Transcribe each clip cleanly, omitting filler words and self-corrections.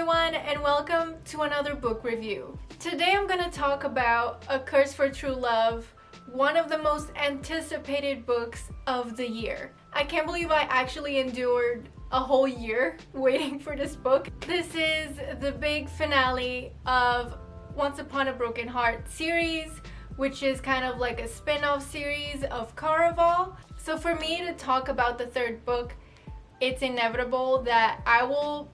everyone, and welcome to another book review. Today I'm going to talk about A Curse for True Love, one of the most anticipated books of the year. I can't believe I actually endured a whole year waiting for this book. This is the big finale of Once Upon a Broken Heart series, which is kind of like a spin-off series of Caraval. So for me to talk about the third book, it's inevitable that I will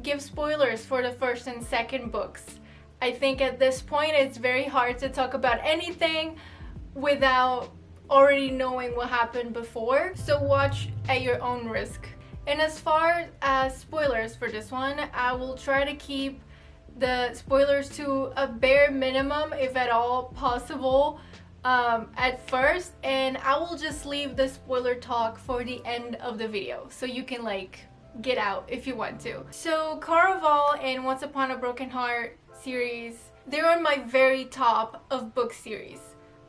give spoilers for the first and second books. I think at this point it's very hard to talk about anything without already knowing what happened before, so watch at your own risk. And as far as spoilers for this one, I will try to keep the spoilers to a bare minimum, if at all possible, at first, and I will just leave the spoiler talk for the end of the video so you can get out if you want to. So Caraval and Once Upon a Broken Heart series, they're on my very top of book series.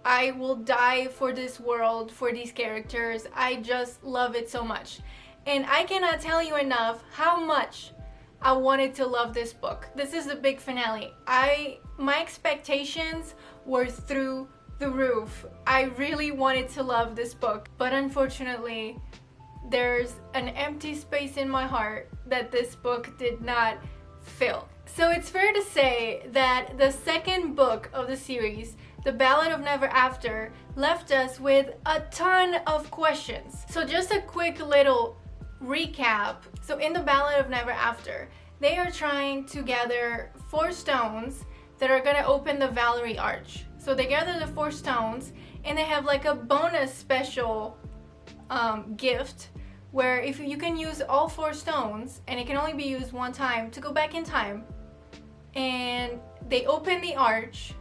I will die for this world, for these characters. I just love it so much, and I cannot tell you enough how much I wanted to love this book. This is the big finale. My expectations were through the roof. I really wanted to love this book, but unfortunately there's an empty space in my heart that this book did not fill. So it's fair to say that the second book of the series, The Ballad of Never After, left us with a ton of questions. So just a quick little recap. So in The Ballad of Never After, they are trying to gather 4 stones that are gonna open the Valerie Arch. So they gather the 4 stones, and they have like a bonus special gift where if you can use all 4 stones, and it can only be used one time, to go back in time, and they open the arch,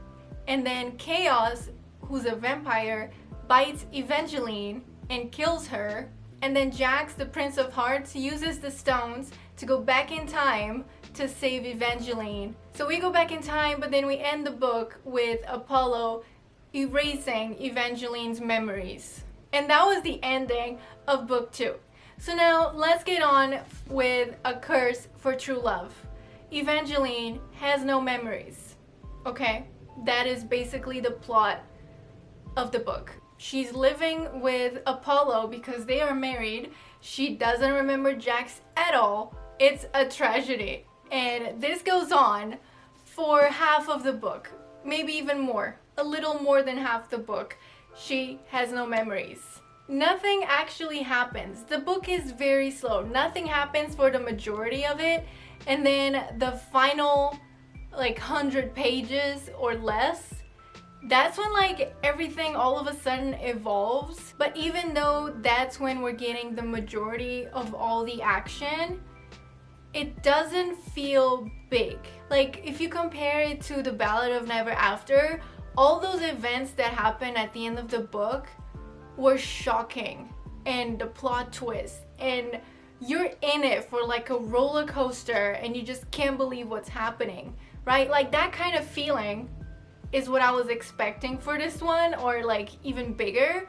and then Chaos, who's a vampire, bites Evangeline and kills her, and then Jax, the Prince of Hearts, uses the stones to go back in time to save Evangeline. So we go back in time, but then we end the book with Apollo erasing Evangeline's memories. And that was the ending of book 2. So now let's get on with A Curse for True Love. Evangeline has no memories, okay? That is basically the plot of the book. She's living with Apollo because they are married. She doesn't remember Jax at all. It's a tragedy. And this goes on for half of the book, maybe even more, a little more than half the book. She has no memories. Nothing actually happens. The book is very slow. Nothing happens for the majority of it. And then the final 100 pages or less, that's when everything all of a sudden evolves. But even though that's when we're getting the majority of all the action, it doesn't feel big. If you compare it to The Ballad of Never After, all those events that happen at the end of the book were shocking, and the plot twist, and you're in it for a roller coaster, and you just can't believe what's happening, right? That kind of feeling is what I was expecting for this one, or even bigger,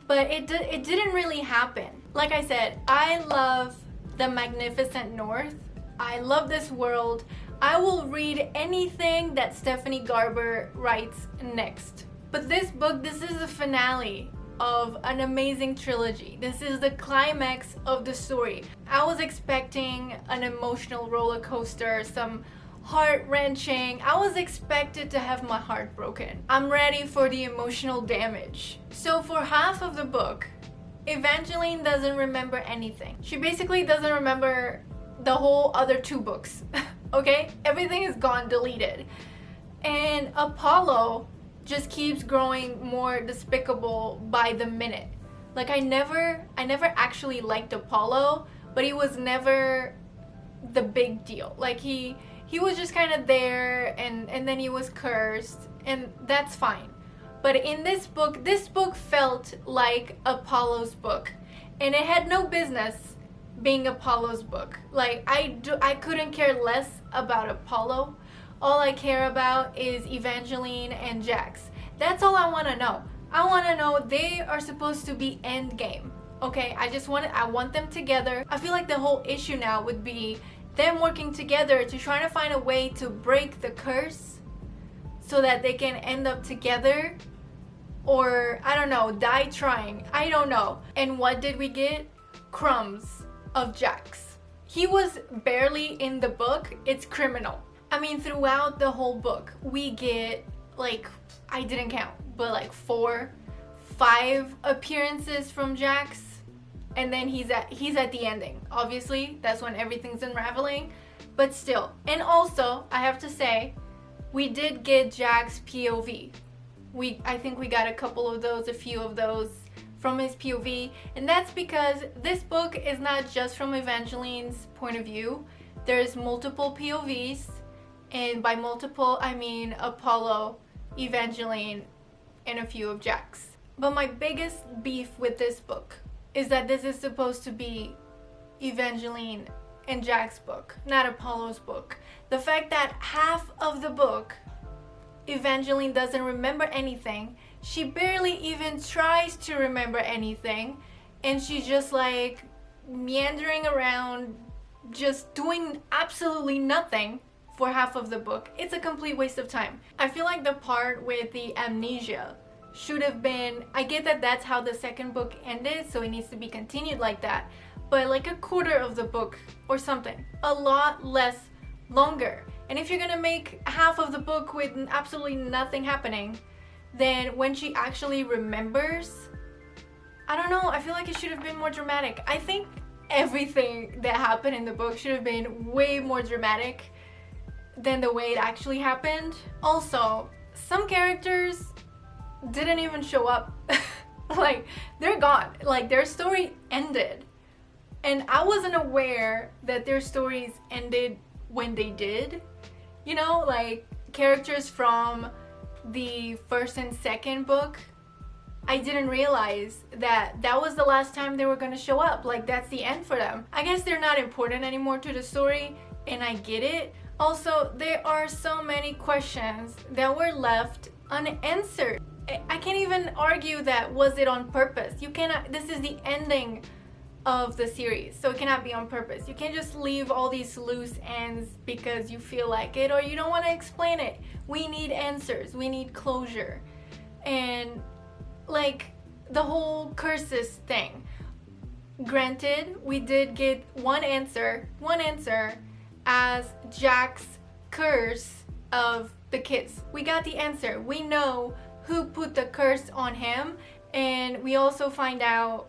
but it didn't really happen. Like I said, I love the Magnificent North. I love this world. I will read anything that Stephanie Garber writes next. But this book, this is the finale of an amazing trilogy. This is the climax of the story. I was expecting an emotional roller coaster, some heart-wrenching. I was expected to have my heart broken. I'm ready for the emotional damage. So for half of the book, Evangeline doesn't remember anything. She basically doesn't remember the whole other 2 books. Okay? Everything is gone, deleted. And Apollo just keeps growing more despicable by the minute. I never actually liked Apollo, but he was never the big deal. He was just kind of there, and then he was cursed, and that's fine. But in this book felt like Apollo's book, and it had no business being Apollo's book. I couldn't care less about Apollo. All I care about is Evangeline and Jax. That's all I want to know. I want to know they are supposed to be endgame. Okay, I want them together. I feel like the whole issue now would be them working together to try to find a way to break the curse so that they can end up together, or I don't know, die trying. I don't know. And what did we get? Crumbs of Jax. He was barely in the book. It's criminal. I mean, throughout the whole book, we get like, I didn't count, but like 4, 5 appearances from Jax. And then he's at the ending. Obviously, that's when everything's unraveling. But still. And also, I have to say, we did get Jack's POV. I think we got a few of those from his POV. And that's because this book is not just from Evangeline's point of view. There's multiple POVs. And by multiple, I mean Apollo, Evangeline, and a few of Jack's. But my biggest beef with this book is that this is supposed to be Evangeline and Jack's book, not Apollo's book. The fact that half of the book, Evangeline doesn't remember anything. She barely even tries to remember anything. And she's just like meandering around, just doing absolutely nothing for half of the book. It's a complete waste of time. I feel like the part with the amnesia should have been, I get that that's how the second book ended, so it needs to be continued like that, but like a quarter of the book or something, a lot less longer. And if you're gonna make half of the book with absolutely nothing happening, then when she actually remembers, I don't know, I feel like it should have been more dramatic. I think everything that happened in the book should have been way more dramatic than the way it actually happened. Also, some characters didn't even show up. Like, they're gone. Like, their story ended. And I wasn't aware that their stories ended when they did. You know, like, characters from the first and second book, I didn't realize that that was the last time they were gonna show up. Like, that's the end for them. I guess they're not important anymore to the story, and I get it. Also, there are so many questions that were left unanswered. I can't even argue that was it on purpose. You cannot, this is the ending of the series, so it cannot be on purpose. You can't just leave all these loose ends because you feel like it or you don't want to explain it. We need answers, we need closure. And like the whole curses thing, granted, we did get one answer as Jack's curse of the kiss. We got the answer. We know who put the curse on him, and we also find out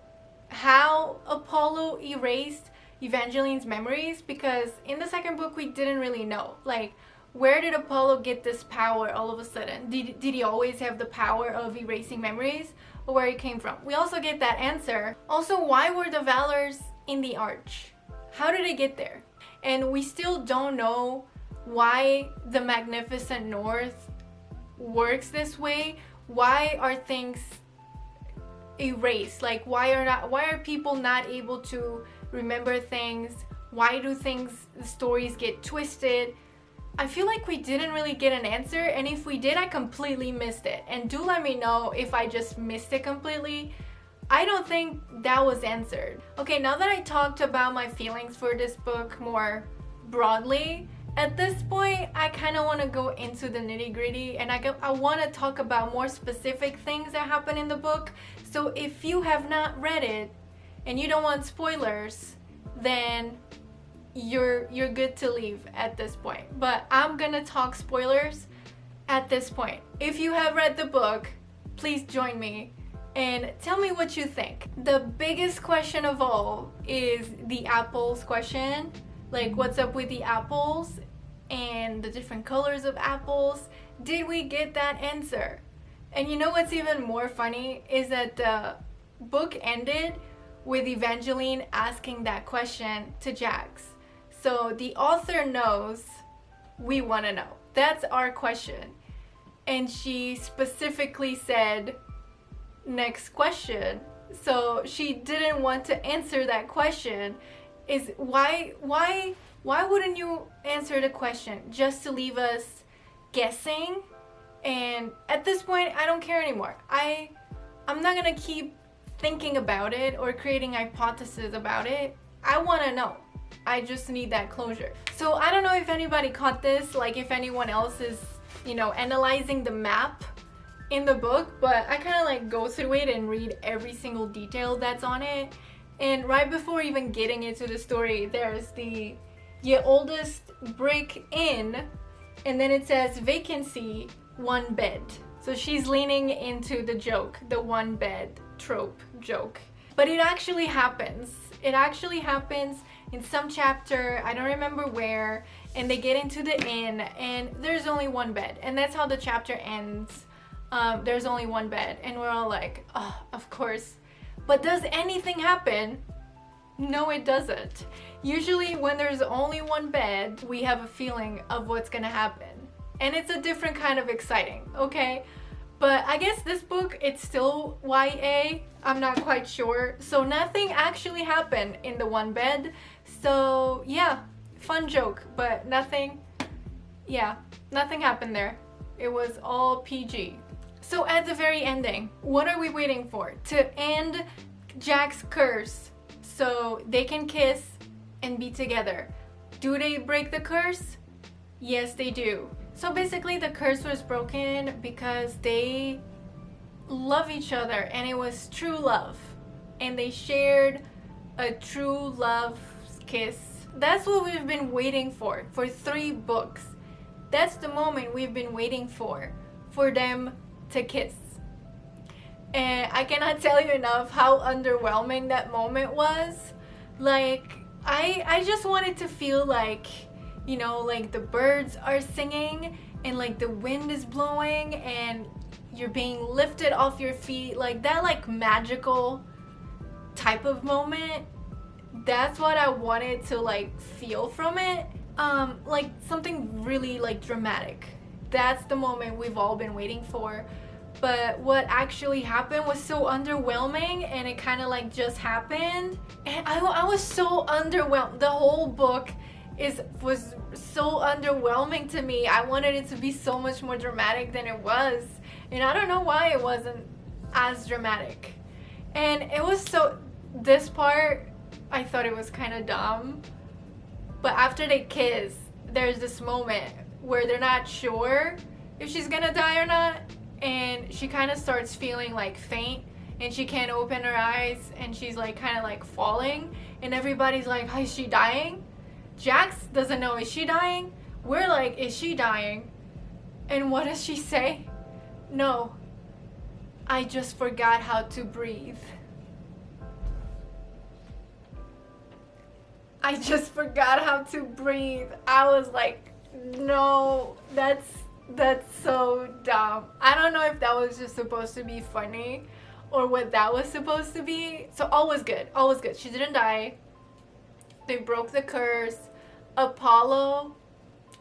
how Apollo erased Evangeline's memories, because in the second book we didn't really know, like, where did Apollo get this power all of a sudden? Did he always have the power of erasing memories, or where it came from? We also get that answer. Also, why were the Valors in the Arch? How did they get there? And we still don't know why the Magnificent North works this way. Why are things erased? Like, why are people not able to remember things? Why do stories get twisted? I feel like we didn't really get an answer, and if we did, I completely missed it. And do let me know if I just missed it completely. I don't think that was answered. Okay, now that I talked about my feelings for this book more broadly, at this point, I kind of want to go into the nitty-gritty, and I want to talk about more specific things that happen in the book. So if you have not read it and you don't want spoilers, then you're good to leave at this point. But I'm gonna talk spoilers at this point. If you have read the book, please join me and tell me what you think. The biggest question of all is the apples question. Like, what's up with the apples and the different colors of apples? Did we get that answer? And you know what's even more funny is that the book ended with Evangeline asking that question to Jax. So the author knows we want to know. That's our question. And she specifically said, next question. So she didn't want to answer that question. Is why wouldn't you answer the question just to leave us guessing? And at this point, I don't care anymore. I'm not gonna keep thinking about it or creating hypotheses about it. I want to know. I just need that closure. So I don't know if anybody caught this, like if anyone else is, you know, analyzing the map in the book, but I kind of like go through it and read every single detail that's on it. And right before even getting into the story, there's the oldest brick in, and then it says vacancy, one bed. So she's leaning into the joke, the one bed trope joke. But it actually happens. It actually happens in some chapter, I don't remember where, and they get into the inn and there's only one bed. And that's how the chapter ends. There's only one bed. And we're all like, oh, of course. But does anything happen? No, it doesn't. Usually when there's only one bed, we have a feeling of what's gonna happen. And it's a different kind of exciting, okay? But I guess this book, it's still YA. I'm not quite sure. So nothing actually happened in the one bed. So yeah, fun joke, but nothing happened there. It was all PG. So at the very ending, what are we waiting for? To end Jack's curse so they can kiss and be together. Do they break the curse? Yes, they do. So basically the curse was broken because they love each other and it was true love. And they shared a true love kiss. That's what we've been waiting for 3 books. That's the moment we've been waiting for them to kiss. And I cannot tell you enough how underwhelming that moment was. Like, I just wanted to feel like, you know, like the birds are singing and like the wind is blowing and you're being lifted off your feet, like that like magical type of moment. That's what I wanted to like feel from it. Like something really like dramatic. That's the moment we've all been waiting for. But what actually happened was so underwhelming and it kind of like just happened. And I was so underwhelmed. The whole book was so underwhelming to me. I wanted it to be so much more dramatic than it was. And I don't know why it wasn't as dramatic. And it was this part, I thought it was kind of dumb. But after they kiss, there's this moment where they're not sure if she's gonna die or not. And she kind of starts feeling like faint and she can't open her eyes and she's like kind of like falling. And everybody's like, is she dying? Jax doesn't know, is she dying? We're like, is she dying? And what does she say? No, I just forgot how to breathe. I just forgot how to breathe. I was like, no, that's so dumb. I don't know if that was just supposed to be funny or what that was supposed to be. So all was good. All was good. She didn't die. They broke the curse. Apollo,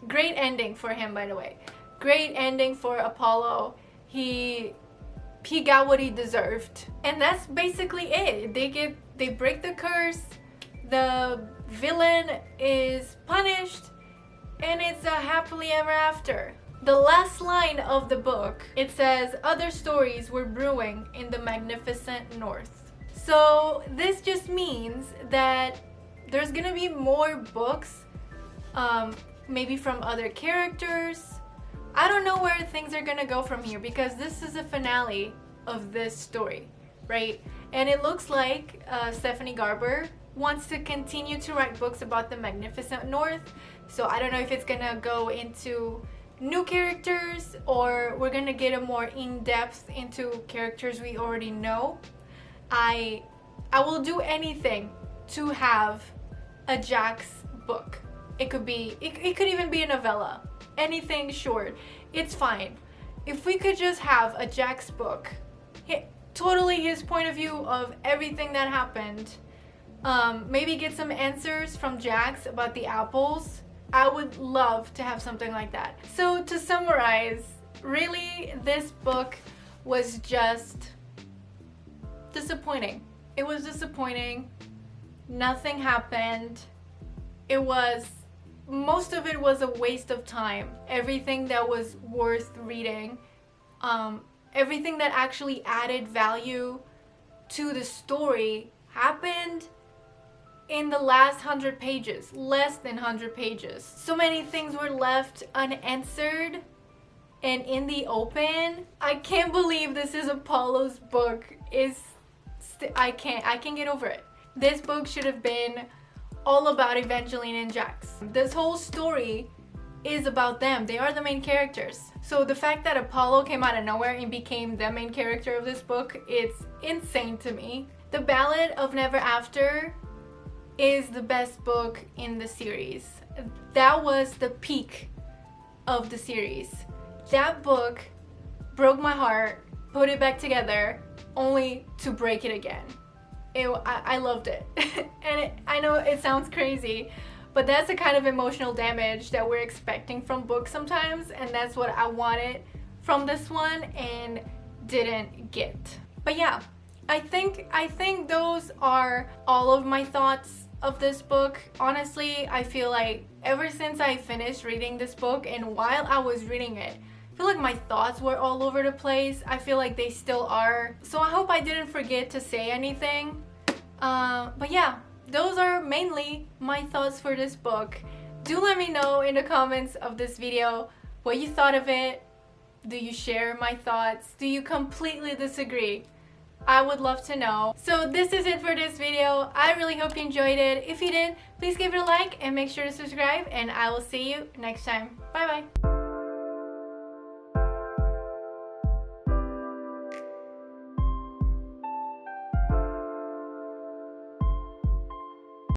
great ending for him, by the way. Great ending for Apollo. He got what he deserved. And that's basically it. They break the curse. The villain is punished. And it's a happily ever after. The last line of the book, it says, other stories were brewing in the magnificent north. So this just means that there's gonna be more books, maybe from other characters. I don't know where things are gonna go from here because this is the finale of this story, right? And it looks like Stephanie Garber wants to continue to write books about the magnificent north. So I don't know if it's gonna go into new characters or we're gonna get a more in-depth into characters we already know. I will do anything to have a Jax book. It could even be a novella. Anything short. It's fine. If we could just have a Jax book, totally his point of view of everything that happened. Maybe get some answers from Jax about the apples. I would love to have something like that. So to summarize, really this book was just disappointing. It was disappointing. Nothing happened. Most of it was a waste of time. Everything that was worth reading, everything that actually added value to the story happened in the last 100 pages, less than 100 pages. So many things were left unanswered and in the open. I can't believe this is Apollo's book. I can't get over it. This book should have been all about Evangeline and Jax. This whole story is about them. They are the main characters. So the fact that Apollo came out of nowhere and became the main character of this book, it's insane to me. The Ballad of Never After is the best book in the series. That was the peak of the series. That book broke my heart, put it back together, only to break it again. I loved it. And I know it sounds crazy, but that's the kind of emotional damage that we're expecting from books sometimes, and that's what I wanted from this one and didn't get. But yeah, I think those are all of my thoughts of this book. Honestly, I feel like ever since I finished reading this book and while I was reading it, I feel like my thoughts were all over the place. I feel like they still are. So I hope I didn't forget to say anything. But yeah, those are mainly my thoughts for this book. Do let me know in the comments of this video what you thought of it. Do you share my thoughts? Do you completely disagree? I would love to know. So this is it for this video. I really hope you enjoyed it. If you did, please give it a like and make sure to subscribe, and I will see you next time. Bye bye.